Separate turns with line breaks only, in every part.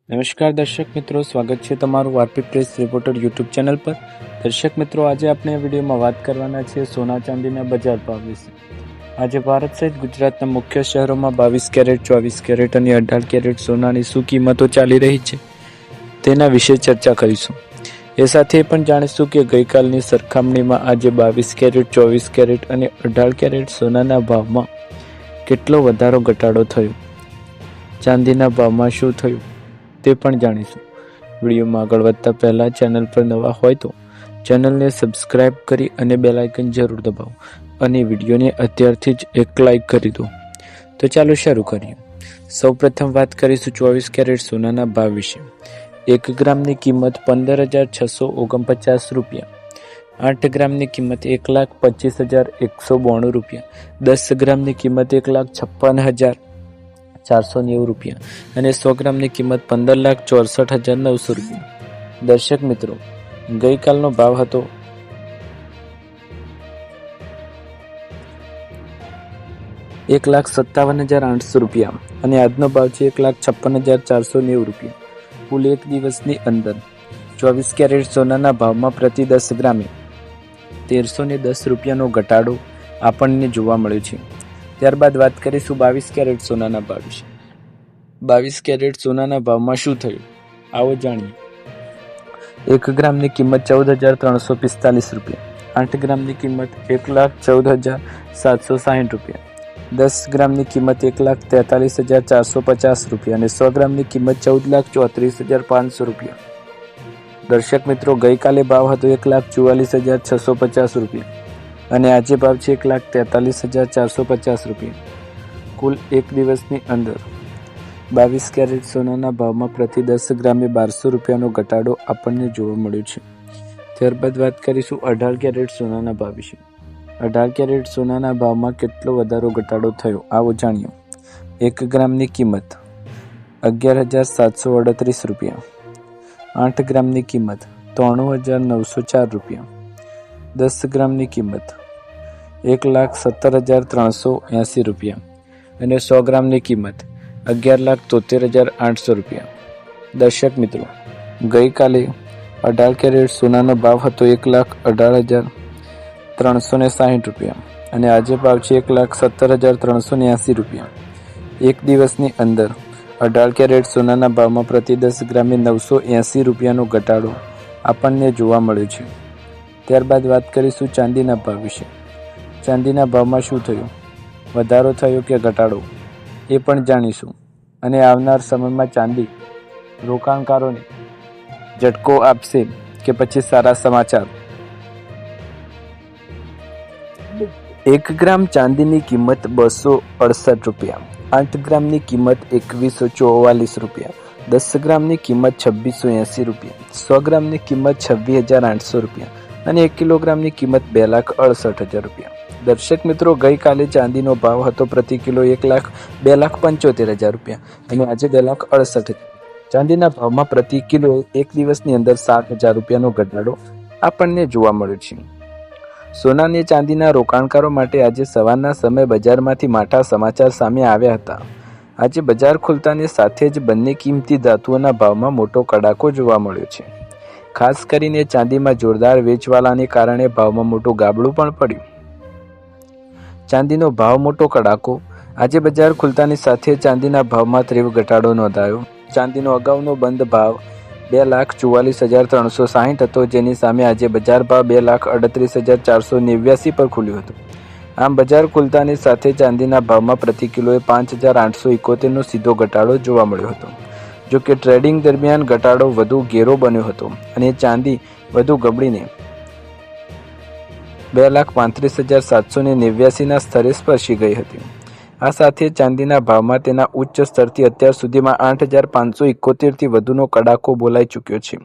નમસ્કાર દર્શક મિત્રો, સ્વાગત છે તમારું RP press reporter YouTube channel પર। દર્શક મિત્રો, આજે આપણે આ વિડીયોમાં વાત કરવાના છીએ સોના ચાંદીના બજાર ભાવ વિશે। આજે ભારત સહિત ગુજરાતના મુખ્ય શહેરોમાં 22 કેરેટ, 24 કેરેટ અને 18 કેરેટ સોનાની શું કિંમતો ચાલી રહી છે તેના વિશે ચર્ચા કરીશું। એ સાથે પણ જાણીશું કે ગઈકાલની સરખામણીમાં આજે 22 કેરેટ, 24 કેરેટ અને 18 કેરેટ સોનાના ભાવમાં કેટલો વધારો ઘટાડો થયો, ચાંદીના ભાવમાં શું થયું તે પણ જાણીશું। વિડીયોમાં આગળ વધતા પહેલા ચેનલ પર નવા હોય તો ચેનલને સબસ્ક્રાઇબ કરી અને બેલ આઇકન જરૂર દબાવો અને વિડીયોને અત્યારથી જ એક લાઇક કરી દો। તો ચાલો શરૂ કરીએ। સૌપ્રથમ વાત કરીશું 24 કેરેટ સોનાના ભાવ વિશે। 1 ગ્રામની કિંમત 15,649 રૂપિયા, 8 ગ્રામની કિંમત 1,25,192 રૂપિયા, 10 ગ્રામની કિંમત 1,56,490 રૂપિયા અને 100 ગ્રામની કિંમત 15,64,900 રૂપિયા। દર્શક મિત્રો, ગઈકાલનો ભાવ હતો 1,57,800 રૂપિયા અને આજનો ભાવ છે 1,56,490 રૂપિયા। કુલ એક દિવસની અંદર 24 કેરેટ સોનાના ભાવમાં પ્રતિ 10 ગ્રામે 1,310 રૂપિયાનો ઘટાડો આપણને જોવા મળ્યો છે। ત્યારબાદ વાત કરીશું 22 કેરેટ સોનાના ભાવ વિશે। 22 કેરેટ સોનાના ભાવમાં શું થયું, આવો જાણીએ। 1 ગ્રામની કિંમત 14,345 રૂપિયા, 8 ગ્રામની કિંમત 1,14,760 રૂપિયા, 10 ગ્રામની કિંમત 1,43,450 રૂપિયા અને 100 ગ્રામની કિંમત 14,34,500 રૂપિયા। દર્શક મિત્રો, ગઈકાલે ભાવ હતો 1,44,650 રૂપિયા અને આજે ભાવ છે 1,43,450 રૂપિયા। કુલ એક દિવસની અંદર 22 કેરેટ સોનાના ભાવમાં પ્રતિ 10 ગ્રામે 1200 રૂપિયાનો ઘટાડો આપણને જોવા મળ્યો છે। ત્યારબાદ વાત કરીશું 18 કેરેટ સોનાના ભાવ વિશે। 18 કેરેટ સોનાના ભાવમાં કેટલો વધારો ઘટાડો થયો, આવો જાણીએ। 1 ગ્રામની કિંમત 11,738 રૂપિયા, 8 ગ્રામની કિંમત 93,904 રૂપિયા, 10 ગ્રામની કિંમત 1,17,380 રૂપિયા અને 100 ગ્રામની કિંમત 11,73,800 રૂપિયા। દર્શક મિત્રો, ગઈકાલે 18 કેરેટ સોનાનો ભાવ હતો 1,18,360 રૂપિયા અને આજે ભાવ છે 1,17,380 રૂપિયા। એક દિવસની અંદર 18 કેરેટ સોનાના ભાવમાં પ્રતિ 10 ગ્રામે 980 રૂપિયાનો ઘટાડો આપણને જોવા મળ્યો છે। ત્યારબાદ વાત કરીશું ચાંદીના ભાવ વિશે। ચાંદીના ભાવમાં શું થયું, વધારો થયો કે ઘટાડો, એ પણ જાણીશું અને આવનાર સમયમાં ચાંદી રોકાણકારોને ઝટકો આપશે કે પછી સારા સમાચાર। 1 ગ્રામ ચાંદીની કિંમત 268 રૂપિયા, 8 ગ્રામની કિંમત 2,144 રૂપિયા, 10 ગ્રામની કિંમત 2,680 રૂપિયા, 100 ગ્રામની કિંમત 26,800 રૂપિયા અને 1 કિલોગ્રામની કિંમત 2,68,000 રૂપિયા। દર્શક મિત્રો, ગઈકાલે ચાંદીનો ભાવ હતો પ્રતિ કિલો 2,75,000 રૂપિયા અને આજે 2,68,000। ચાંદીના ભાવમાં પ્રતિ કિલો એક દિવસની અંદર 7,000 રૂપિયાનો ઘટાડો આપણને જોવા મળ્યો છે। સોના અને ચાંદીના રોકાણકારો માટે આજે સવારના સમયે બજારમાંથી માઠા સમાચાર સામે આવ્યા હતા। આજે બજાર ખુલતાની સાથે જ બંને કિંમતી ધાતુઓના ભાવમાં મોટો કડાકો જોવા મળ્યો છે। ખાસ કરીને ચાંદીમાં જોરદાર વેચવાલાને કારણે ભાવમાં મોટું ગાબડું પણ પડ્યું। ચાંદીનો ભાવ મોટો કડાકો। આજે બજાર ખુલતાની સાથે ચાંદીના ભાવમાં તીવ્ર ઘટાડો નોંધાયો। ચાંદીનો અગાઉનો બંધ ભાવ 2,44,360 હતો, જેની સામે આજે બજાર ભાવ 2,38,489 પર ખુલ્યો હતો। આમ બજાર ખુલતાની સાથે ચાંદીના ભાવમાં પ્રતિ કિલોએ 5,871નો સીધો ઘટાડો જોવા મળ્યો હતો। જો કે ટ્રેડિંગ દરમિયાન ઘટાડો વધુ ઘેરો બન્યો હતો અને ચાંદી વધુ ગબડીને 2,35,789ના સ્તરે સ્પર્શી ગઈ હતી। આ સાથે ચાંદીના ભાવમાં તેના ઉચ્ચ સ્તરથી અત્યાર સુધીમાં 8,571થી વધુનો કડાકો બોલાઈ ચૂક્યો છે,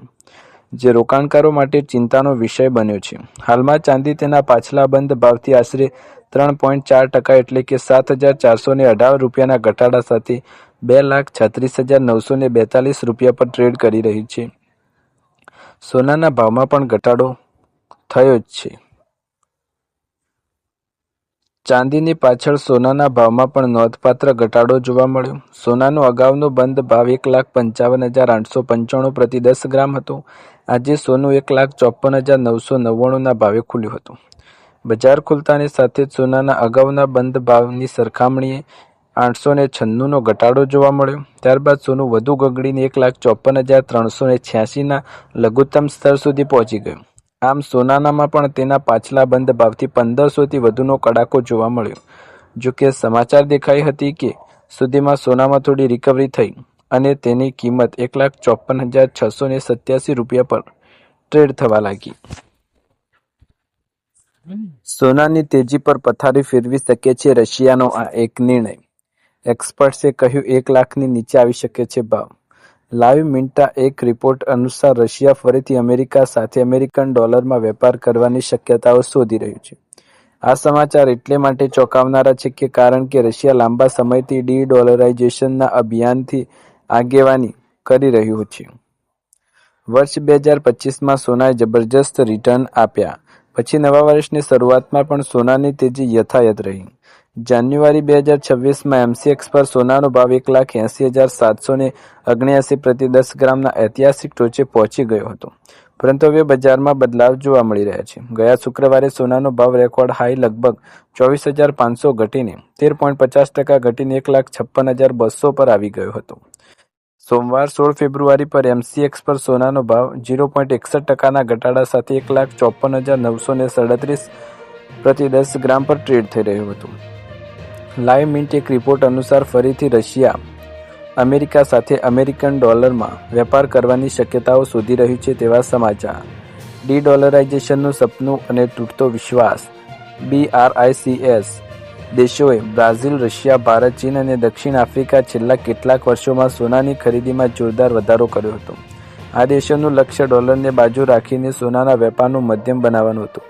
જે રોકાણકારો માટે ચિંતાનો વિષય બન્યો છે। હાલમાં ચાંદી તેના પાછલા બંધ ભાવથી આશરે 3.4% એટલે કે 7,418 રૂપિયાના ઘટાડા સાથે 2,36,942 રૂપિયા પર ટ્રેડ કરી રહી છે। સોનાના ભાવમાં પણ ઘટાડો થયો જ છે। ચાંદીની પાછળ સોનાના ભાવમાં પણ નોંધપાત્ર ઘટાડો જોવા મળ્યો. સોનાનો અગાઉનો બંધ ભાવ 1,55,895 પ્રતિ 10 ગ્રામ હતો. આજે સોનું 1,54,999ના ભાવે ખુલ્યું હતું. બજાર ખુલતાની સાથે જ સોનાના અગાઉના બંધ ભાવની સરખામણીએ 896નો ઘટાડો જોવા મળ્યો. ત્યારબાદ સોનું વધુ ગગડીને 1,54,386ના લઘુત્તમ સ્તર સુધી પહોંચી ગયું. આમ સોનાનામાં પણ તેના પાછલા બંધ ભાવથી 1500થી વધુનો કડાકો જોવા મળ્યો. જોકે સમાચાર દેખાઈ હતી કે સુધીમાં સોનામાં થોડી રિકવરી થઈ અને તેની કિંમત 1,54,687 રૂપિયા પર ટ્રેડ થવા લાગી. સોનાની તેજી પર પથારી ફેરવી શકે છે રશિયાનો આ એક નિર્ણય. એક્સપર્ટ્સે કહ્યું 1 લાખની નીચે આવી શકે છે ભાવ. લાઈવ મિન્ટા એક રિપોર્ટ અનુસાર રશિયા ફરીથી અમેરિકા સાથે અમેરિકન ડોલરમાં વેપાર કરવાની શક્યતાઓ શોધી રહ્યું છે. આ સમાચાર એટલે માટે ચોંકાવનારા છે કે કારણ કે રશિયા લાંબા સમયથી ડી-ડોલરાઇઝેશનના અભિયાનથી આગેવાની કરી રહ્યું છે. વર્ષ 2025માં સોનાએ જબરજસ્ત રિટર્ન આપ્યા પછી નવા વર્ષની શરૂઆતમાં પણ સોનાની તેજી યથાવત રહી. જાન્યુઆરી 2026માં એમસીએક્સ પર સોનાનો ભાવ 1,80,779 પ્રતિ 10 ગ્રામના ઐતિહાસિક ટોચે પહોંચી ગયો હતો. પરંતુ હવે બજારમાં બદલાવ જોવા મળી રહ્યા છે. ગયા શુક્રવારે સોનાનો ભાવ રેકોર્ડ હાઈ લગભગ 24,500 ઘટીને 13.50% ઘટીને 1,56,200 પર આવી ગયો હતો. સોમવાર 16 ફેબ્રુઆરી પર એમસીએક્સ પર સોનાનો ભાવ 0.61%ના ઘટાડા સાથે 1,54,937 પ્રતિ 10 ગ્રામ પર ટ્રેડ થઈ રહ્યો હતો. લાઈવ મિન્ટ એક રિપોર્ટ અનુસાર ફરીથી રશિયા અમેરિકા સાથે અમેરિકન ડોલરમાં વેપાર કરવાની શક્યતાઓ શોધી રહ્યું છે તેવા સમાચાર. ડી-ડોલરાઇઝેશનનું સપનું અને તૂટતો વિશ્વાસ. BRICS દેશોએ બ્રાઝિલ, રશિયા, ભારત, ચીન અને દક્ષિણ આફ્રિકા છેલ્લા કેટલાક વર્ષોમાં સોનાની ખરીદીમાં જોરદાર વધારો કર્યો હતો. આ દેશોનું લક્ષ્ય ડોલરને બાજુ રાખીને સોનાના વેપારનું માધ્યમ બનાવવાનું હતું.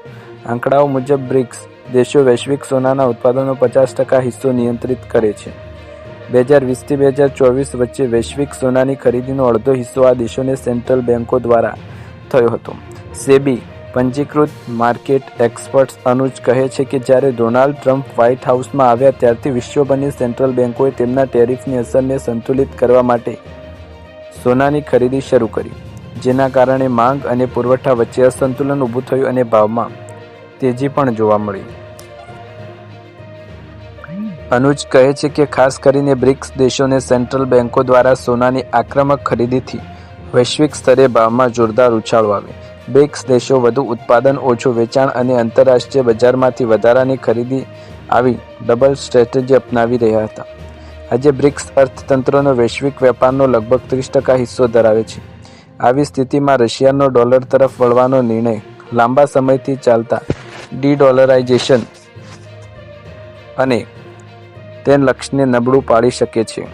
આંકડાઓ મુજબ બ્રિક્સ દેશો વૈશ્વિક સોનાના ઉત્પાદનનો 50% હિસ્સો નિયંત્રિત કરે છે. 2020થી 2024 વચ્ચે વૈશ્વિક સોનાની ખરીદીનો અડધો હિસ્સો આ દેશોને સેન્ટ્રલ બેન્કો દ્વારા થયો હતો. સેબી પંજીકૃત માર્કેટ એક્સપર્ટ્સ અનુજ કહે છે કે જ્યારે ડોનાલ્ડ ટ્રમ્પ વ્હાઇટ હાઉસમાં આવ્યા ત્યારથી વિશ્વભરની સેન્ટ્રલ બેન્કોએ તેમના ટેરિફની અસરને સંતુલિત કરવા માટે સોનાની ખરીદી શરૂ કરી, જેના કારણે માંગ અને પુરવઠા વચ્ચે અસંતુલન ઊભું થયું અને ભાવમાં તેજી પણ જોવા મળી. અનુજ કહે છે કે ખાસ કરીને બ્રિક્સ દેશોને સેન્ટ્રલ બેન્કો દ્વારા સોનાની આક્રમક ખરીદીથી વૈશ્વિક સ્તરે ભાવમાં જોરદાર ઉછાળો આવે. બ્રિક્સ દેશો વધુ ઉત્પાદન, ઓછું વેચાણ અને આંતરરાષ્ટ્રીય બજારમાંથી વધારાની ખરીદી આવી ડબલ સ્ટ્રેટેજી અપનાવી રહ્યા હતા. આજે બ્રિક્સ અર્થતંત્રનો વૈશ્વિક વેપારનો લગભગ 30% હિસ્સો ધરાવે છે. આવી સ્થિતિમાં રશિયાનો ડોલર તરફ વળવાનો નિર્ણય લાંબા સમયથી ચાલતા ડી-ડોલરાઇઝેશન અને તેના લક્ષ્યને નબળું પાડી શકે છે.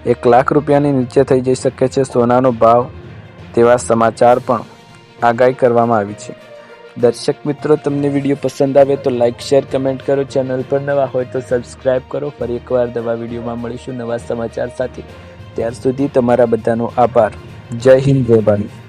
1 લાખ રૂપિયાની નીચે થઈ જઈ શકે છે સોનાનો ભાવ તેવા સમાચાર પણ આગાહી કરવામાં આવી છે. દર્શક મિત્રો, તમને વિડીયો પસંદ આવે તો લાઇક, શેર, કમેન્ટ કરો. ચેનલ પર નવા હોય તો સબસ્ક્રાઇબ કરો. ફરી એકવાર નવા વિડીયોમાં મળીશું નવા સમાચાર સાથે. ત્યાર સુધી તમારા બધાનો આભાર. જય હિન્દ, જય ભારત.